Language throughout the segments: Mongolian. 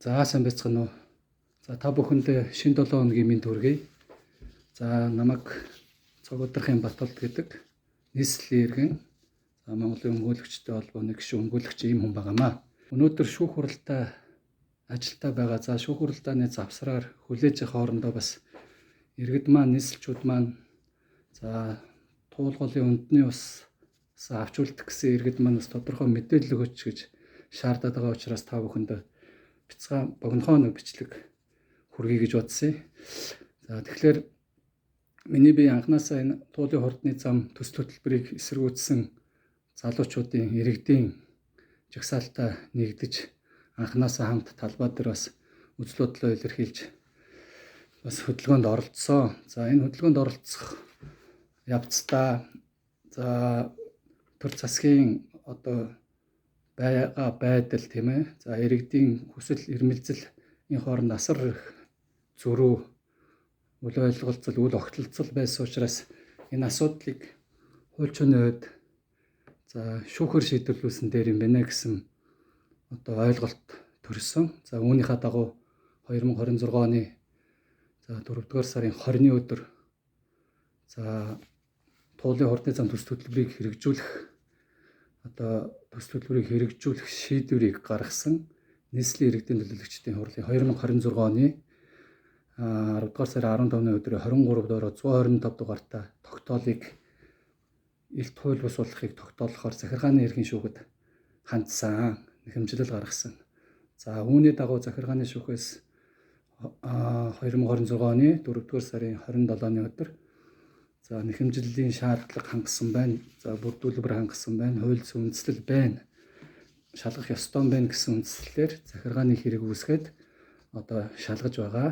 За сайн байцгаана уу. За та бүхэндээ шинэ 7 хоногийн мэнд хүргэе. За намайг Цогодрохын Батболд гэдэг нийслэлийн иргэн Монголын өмгөөлөгчтэй холбооны гишүүн өмгөөлөгч ийм хүн байгаамаа. Өнөөдөр шүүх хуралдаа ажилтаа байгаа. За шүүх хуралдааны завсраар хүлээж авах хоорондоо бас иргэд маань нийслэлчүүд маань за туулгын үндэсний ус авч үлдэх гэсэн иргэд маань бас тодорхой мэдээлэл өгөөч гэж шаардаад байгаа учраас та бүхэнд бяцхан богинохоо нэг бичлэг хүргэе гэж бодсон. За тэгэхээр миний бие анханасаа энэ туулын хурдны зам төс хөтөлбөрийг эсэргүүцсэн залуучуудын иргэдийн жагсаалтаа нэгдэж анханасаа хамт талбай дээр бас үзэл бодлоо илэрхийлж бас хөдөлгөөнд оролцсон. За энэ хөдөлгөөнд оролцох явцдаа за төр засгийн одоо байдал тийм ээ. За иргэдийн хүсэл эрмэлзлийн хооронд асар их зөрүү үл ойлголцол, үл огтлцол байсан учраас энэ асуудлыг хуульчны хувьд за шүүхээр шийдвэрлүүлсэн дээр юм байна гэсэн одоо ойлголт төрсөн. За үүнийхээ дагуу 2026 оны за 4-р сарын 20-ны өдөр за туулын хурдны зам төс хөтөлбөрийг хэрэгжүүлэх одоо төс хөтөлбөрийг хэрэгжүүлэх шийдвэрийг гаргасан нийслэлийн иргэдийн төлөөлөгчдийн хурлын 2026 оны 10-р сарын 15-ны өдрийн 23 дугаар 125 дугаартай тогтоолыг илт хууль бус болгохыг тогтоолохоор захиргааны эрхийн шүүхэд хандсан, нэхэмжлэл гаргасан. За үүний дагуу захиргааны шүүхээс 2026 оны 4-р сарын 27-ны өдөр за нэхэмжлэлийн шаардлага хангасан байна. За бүрдүүлбэр хангасан байна. Хууль зүйн үндэслэл байна. Шалгах ёстой байна гэсэн үндслэлээр захиргааны хэрэг үүсгээд одоо шалгаж байгаа.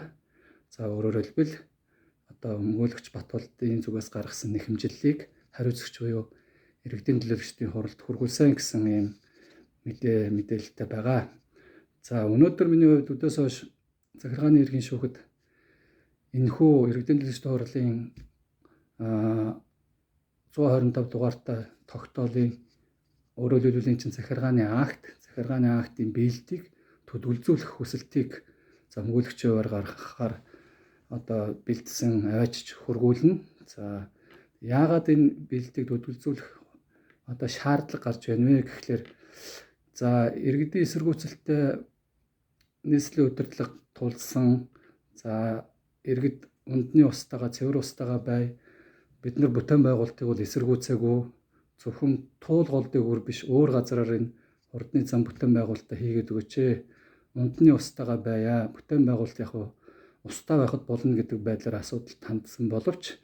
За өөрөөр хэлбэл одоо өмгөөлөгч Батболдын зүгээс гаргасан нэхэмжлэлийг хариуцагч буюу иргэдийн төлөөлөгчдийн хуралд хүргүүлсэн гэсэн ийм мэдээлэлтэй байгаа. За өнөөдөр миний хувьд өдөөс хойш захиргааны эрхийн шүүхэд энэхүү иргэдийн төлөөлөгчдийн хурлын 125 дугаартай тогтоолын өөрөөр хэлбэл энэ чинь захиргааны актын биелэлтийг төдөлзүүлэх хүсэлтийг за өмгөөлөгчөөр гаргахаар одоо бэлдсэн аваачч хургуулна. За яагаад энэ биелэлтийг төдөлзүүлэх одоо шаардлага гарч байна вэ гэхлээр за иргэдийн эсэргүүцэлтэй нийслэлийн удирдлага тулсан за иргэд үндэсний устдаа цэвэр устдаа бай бид нар бүтээн байгуулалтыг бол эсэргүүцээгүй зөвхөн туул голдыг өөр биш өөр газараар энэ хурдны зам бүтээн байгуулалтаа хийгээд өгөөч. Үндэсний устдаа байя. Бүтээн байгуулалт яг устдаа байхад болно гэдэг байдлаар асуудалд хандсан боловч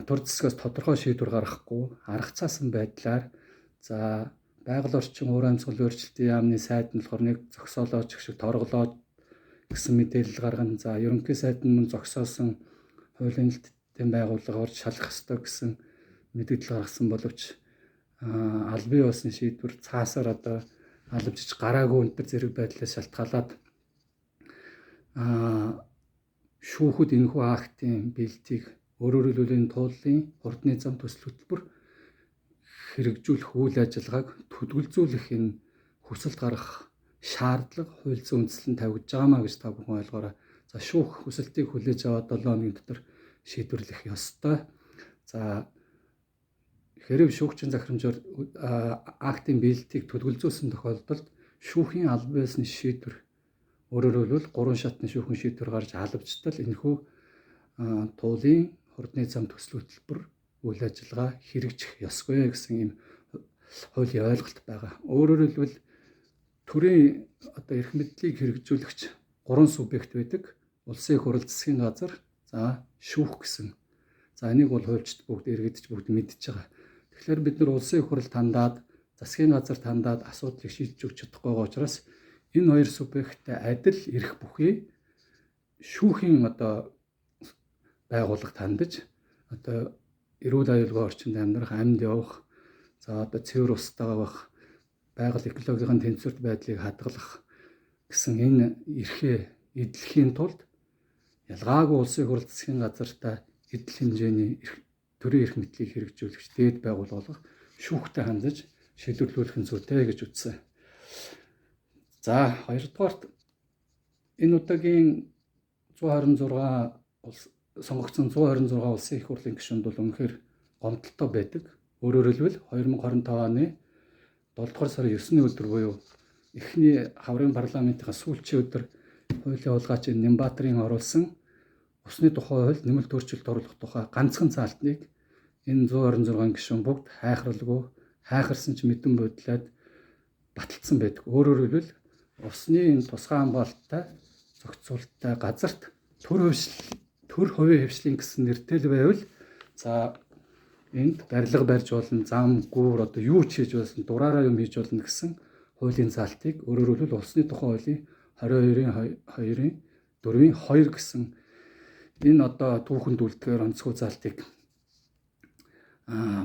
төр засгаас тодорхой шийдвэр гаргахгүй арга цаасан байдлаар за байгаль орчин уур амьсгалын өөрчлөлтийн яамны сайд нь болохоор нэг зогсоолооч гэх шиг торголоо гэсэн мэдээлэл гаргана. За ерөнхий сайд нь мөн зогсоосон хуулийн нэлтийн байгууллага орж шалгах ёстой гэсэн мэдээлэл гаргасан боловч албан ёсны шийдвэр цаасаар одоо алавжиж гараагүй энэ зэрэг байдлаас шалтгаалаад шүүхэд энэхүү актын биелэлтийг өөрөөр хэлбэл энэ тууллын хурдны зам төсөл хөтөлбөр хэрэгжүүлэх үйл ажиллагааг төдөлзүүлэх энэ хүсэлт гаргах шаардлага хууль зүйн үндэслэл нь тавьж байгаамаа гэж та бүхэн ойлгоорой. За шүүх хүсэлтийг хүлээж аваад 7 хоногийн дотор шийдвэрлэх ёстой. За хэрэг шүүгчийн захирамжаар актын биелэлтийг төдөлзүүлсэн тохиолдолд шүүхийн албан ёсны шийдвэр өөрөөр хэлбэл 3 шатны шүүхийн шийдвэр гарч алавчтал энэхүү туулын хурдны зам төсөл хөтөлбөр үйл ажиллагаа хэрэгжих ёсгүй гэсэн ийм хуулийн ойлголт байгаа. Өөрөөр хэлбэл төрийн одоо эрх мэдлийг хэрэгжүүлэгч 3 субъект байдаг. Улсын их хурл, засгийн газар, за шүүх гэсэн. За энийг бол хуульчд бүгд иргэдч бүгд мэдж байгаа. Тэгэхээр бид нар улсын их хурл тандаад, засгийн газар тандаад асуудлыг шийдэж өгч чадахгүй байгаа учраас энэ хоёр субъекттэй адил эрх бүхий шүүхийн одоо байгууллага тандаж одоо эрүүл аюулгүй орчинд амьдрах, амьд явах, за одоо цэвэр устдаа байх, байгаль экологийн тэнцвэрт байдлыг хадгалах гэсэн энэ эрхээ эдлэхийн тулд ялгаагүй улсын их хурл, засгийн газартаа эдл хэмжээний төрийн эрх мэдлийг хэрэгжүүлэгч дээд байгууллага шүүхтэй хандаж шийдвэрлүүлэх нь зүйтэй гэж үзсэн. За хоёрдугаарт энэ удаагийн 126 сонгогдсон 126 улсын их хурлын гишүүнд бол үнэхээр гомдолтой байдаг. Өөрөөр хэлбэл 2025 оны 7 дугаар сарын 9-ний өдөр буюу эхний хаврын парламентын сүүлчийн өдөр хуулийн хулгайч Нямбатарын оруулсан усны тухай хууль нэмэлт өөрчлөлт оруулах тухай ганцхан заалтныг энэ 126 гишүүн бүгд хайхралгүй хайхарсан ч мэдэн бодлоод баталсан байдаг. Өөрөөр хэлбэл усны энэ тусгай хамгаалалттай зохицуулалттай газарт төр хувийн хвшлийн гэсэн нэртэй л байвал за энд барилга барьж болно, зам, гүүр одоо юу ч хийж болно, дураараа юм хийж болно гэсэн хуулийн заалтыг өөрөөр хэлбэл усны тухай хуулийн 22-ийн 4-ийн 2 гэсэн энэ одоо түүхэнд үлдэхээр онцгой заалтыг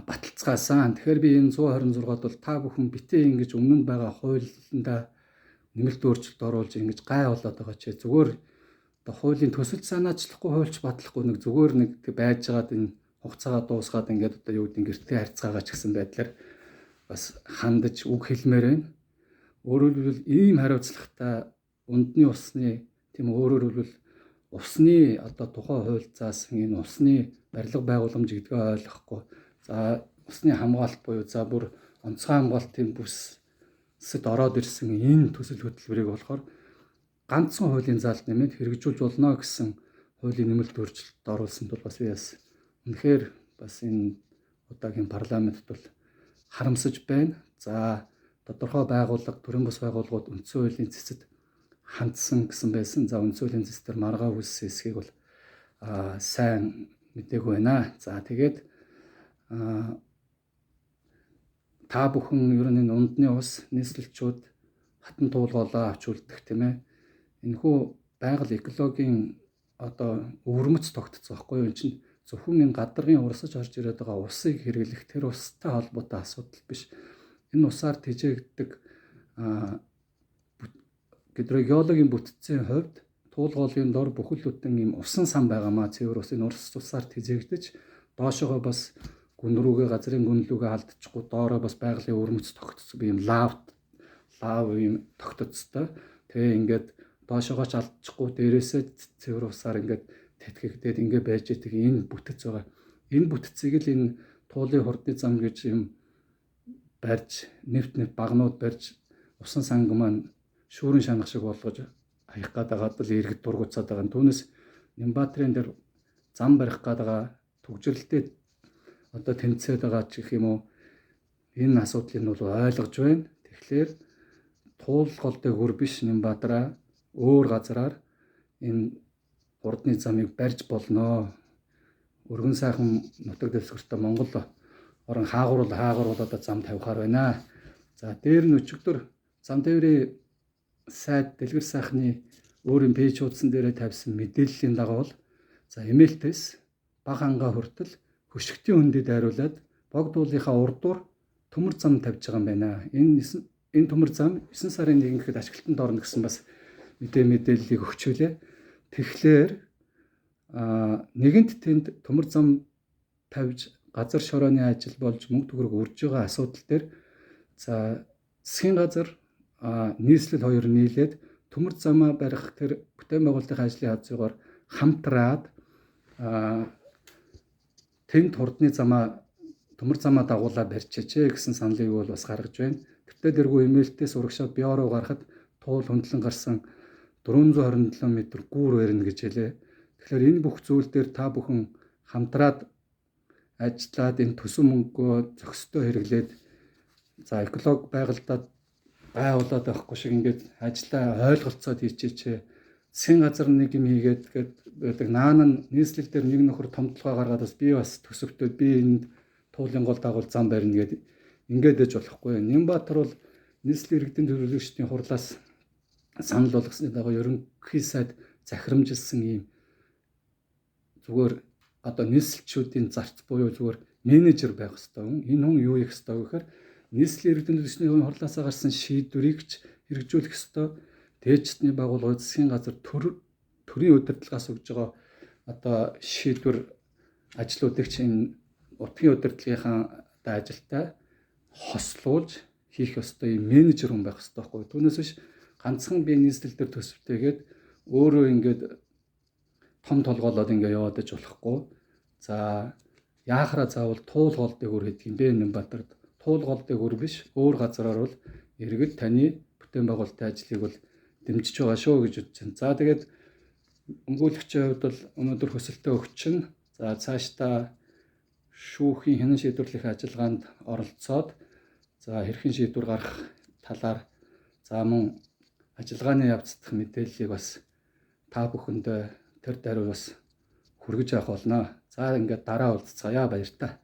баталцгаасан. Тэгэхээр би энэ 126-д бол та бүхэн битээ ингэж өмнө нь байгаа хуулиндаа нэмэлт өөрчлөлт оруулж ингэж гай болоод байгаа ч зүгээр одоо хуулийн төсөл санаачлахгүй хуульч батлахгүй нэг зүгээр нэг байж байгаад энэ хугацаагаа дуусгаад ингээд одоо юу гэдэг гэртээ харьцаагаа ч гэсэн байдлаар бас хандаж үг хэлмээр байна. Өөрөөр хэлбэл ийм хариуцлагатай үндэсний усны тийм өөрөөр хэлбэл усны одоо тухай хууль заасан энэ усны барилга байгууламж гэдгээ ойлгохгүй. За усны хамгаалалт буюу за бүр онцгой хамгаалтын бүсэд ороод ирсэн энэ төсөл хөтөлбөрийг болохоор ганцхан хуулийн заалт нэмээд хэрэгжүүлж болно гэсэн хуулийн нэмэлт өөрчлөлт оруулсанд бол бас би бас үнэхээр бас энэ удаагийн парламентд бол харамсаж байна. За тодорхой байгууллага, төрийн бас байгууллагууд үндсэн хуулийн цэцэд хандсан гэсэн байсан. За үндсэн хуулийн цэцээр маргаа үүссэн хэсгийг бол сайн мэдээгүй байна. За тэгээд та бүхэн ер нь энэ ундны ус нийслэлчүүд хатан туулгаалаа авч үлдэх тийм ээ. Энэхүү байгаль экологийн одоо өвөрмөц тогтцсон байхгүй юу? Энэ чинь зөвхөн энэ гадаргын урсаж орж ирээд байгаа усыг хэрэглэх тэр устай холбоотой асуудал биш. Энэ усаар тэжээгддэг гидрогеологийн бүтцийн хувьд туулгуулын дор бүхэл бүтэн юм усан сан байгаамаа цэвэр ус энэ урс усаар тэжээгдэж доошогоо бас гүн рүүгээ газрын гүнлүүгээ алдчихгүй доороо бас байгалийн өвөрмөц тогтцсон би юм лав юм тогтцтой. Тэгээ ингээд доошогоо ч алдчихгүй дээрээсээ цэвэр усаар ингээд тэтгэгдээд ингээд байж идэг энэ бүтц байгаа. Энэ бүтцийг л энэ туулын хурдны зам гэж юм барьж нэвт багнууд барьж усан санг маань шүүрэн шанах шиг болгож хаях гадаагаад л иргэд дургуцаад байгаа. Түүнээс Нямбатрын дээр зам барих гадаа түгжрэлтэй одоо тэмцээд байгаа ч гэх юм уу энэ асуудлыг нь бол ойлгож байна. Тэгэхээр туулгалтай хөр биш Нямбатраа өөр газараар энэ хурдны замыг барьж болно. Өргөн сайхан нутаг дэвсгэртээ Монгол орон хаагуул одоо зам тавихаар байна. За дээр нь өчигдөр зам тээврийн сайд дэлгэр сайхны өөрийн пэйж хуудсан дээрээ тавьсан мэдээллийн дагуу за эмээлтээс баг хангаа хүртэл хөшгтийн хөндөд дайруулад богдуулынхаа урдуур төмөр зам тавьж байгаа юм байна. Энэ төмөр зам 9 сарын 1 гэхэд ашиглалтанд орно гэсэн бас мэдээллийг өгчүүлээ. Тэгэхээр нэгэнт тэнд төмөр зам тавьж газар шорооны ажил болж мөнгө төгрөг үрж байгаа асуудал дээр за засгийн газар нийслэл хоёр нийлээд төмөр замаа барих тэр бүтээн байгуулалтын ажлын хавцгаар хамтраад тэнд хурдны төмөр замаа дагуулаа барьчаач гэсэн саналыг бол бас гаргаж байна. Тэгтээ дэргүй эмээлтээс урагшаад биороо гарахад туул хөндлөн гарсан 427 м гүүр барина гэж хэлээ. Тэгэхээр энэ бүх зүйл дээр та бүхэн хамтраад ажиллаад энэ төсөв мөнгөө зохистой хэрэглээд за эколог байгальдаа байгуулад байхгүй шиг ингээд ажиллаа ойлголцоод хийчээч. Засгийн газар нэг юм хийгээд байдаг наана нийслэл дээр нэг нөхөр томдлогоо гаргаад бас би бас төсөвтөө би энд туулын гол дагуул зам барина гэдэг ингээд ээж болохгүй. Нямбатар бол нийслэлийн иргэдийн төлөөлөгчдийн хурлаас санал болгосны дагуу ерөнхий сайд захирамжилсан ийм зүгээр одоо нийслэлчүүдийн зарц буюу зүгээр менежер байх ёстой хүн. Энэ хүн юу хийх ёстой гэхээр нийслэлийн иргэдийн төлөөлөгчдийн хурлаасаа гарсан шийдвэрийг ч хэрэгжүүлэх ёстой. Дээжтний байгууллагууд засгийн газар төрийн удирдлагаас өгж байгаа одоо шийдвэр ажлуудыг чинь утгын удирдлагынхаа ажилтай хослуулж хийх ёстой юм менежер хүн байх ёстой байхгүй. Түүнээс биш ганцхан би нийслэл дээр төсөвтэйгээд өөрөө ингээд том толгоолоод ингээ яваад иж болохгүй. За яахаараа заавал туулгол дээгүүр хийдэг юм бэ Нэмбатарт. Туулгол дээгүүр биш, өөр газараар бол иргэд таны бүтээн байгуулалтын ажлыг бол дэмжиж байгаа шүү гэж үзэж байна. За тэгээд өмгөөлөгчийн хувьд бол өнөөдөр хөсөлтөө өгч чинь за цаашдаа шүүхийн хянан шийдвэрлэх ажиллагаанд оролцоод за хэрхэн шийдвэр гарах талаар за мөн ажиллагааны явц дах мэдээллийг бас та бүхэндээ тэр даруй бас хүргэж авах болно. За ингээд дараа уулзцаая баяр та.